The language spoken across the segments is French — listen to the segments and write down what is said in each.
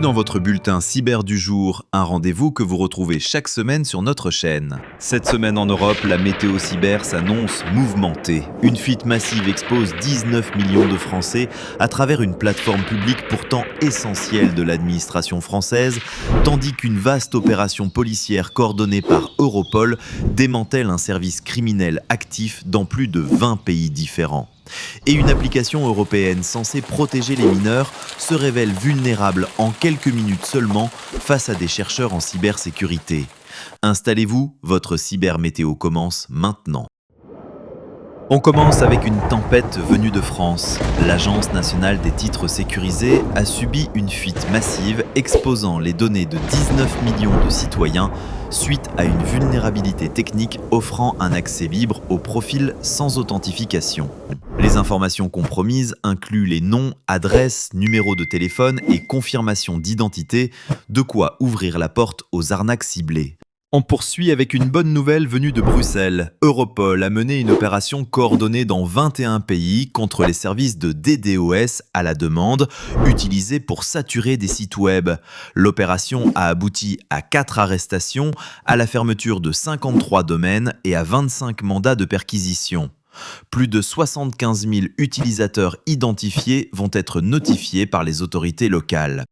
dans votre bulletin Cyber du jour, un rendez-vous que vous retrouvez chaque semaine sur notre chaîne. Cette semaine en Europe, la météo cyber s'annonce mouvementée. Une fuite massive expose 19 millions de Français à travers une plateforme publique pourtant essentielle de l'administration française, tandis qu'une vaste opération policière coordonnée par Europol démantèle un service criminel actif dans plus de 20 pays différents. Et une application européenne censée protéger les mineurs se révèle vulnérable en quelques minutes seulement face à des chercheurs en cybersécurité. Installez-vous, votre cybermétéo commence maintenant. On commence avec une tempête venue de France. L'Agence nationale des titres sécurisés a subi une fuite massive exposant les données de 19 millions de citoyens suite à une vulnérabilité technique offrant un accès libre aux profils sans authentification. Les informations compromises incluent les noms, adresses, numéros de téléphone et confirmations d'identité, de quoi ouvrir la porte aux arnaques ciblées. On poursuit avec une bonne nouvelle venue de Bruxelles. Europol a mené une opération coordonnée dans 21 pays contre les services de DDoS à la demande, utilisés pour saturer des sites web. L'opération a abouti à 4 arrestations, à la fermeture de 53 domaines et à 25 mandats de perquisition. Plus de 75 000 utilisateurs identifiés vont être notifiés par les autorités locales.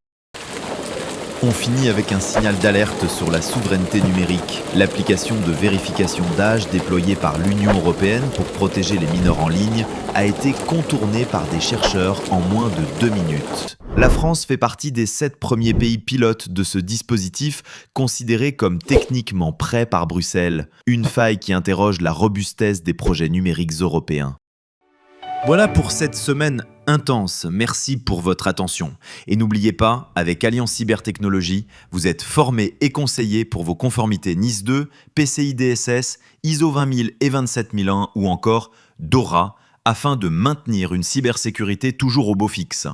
On finit avec un signal d'alerte sur la souveraineté numérique. L'application de vérification d'âge déployée par l'Union européenne pour protéger les mineurs en ligne a été contournée par des chercheurs en moins de 2 minutes. La France fait partie des 7 premiers pays pilotes de ce dispositif considéré comme techniquement prêt par Bruxelles. Une faille qui interroge la robustesse des projets numériques européens. Voilà pour cette semaine intense. Merci pour votre attention. Et n'oubliez pas, avec Alliance Cybertechnologie, vous êtes formé et conseillé pour vos conformités NIS 2, PCI DSS, ISO 20000 et 27001 ou encore DORA afin de maintenir une cybersécurité toujours au beau fixe.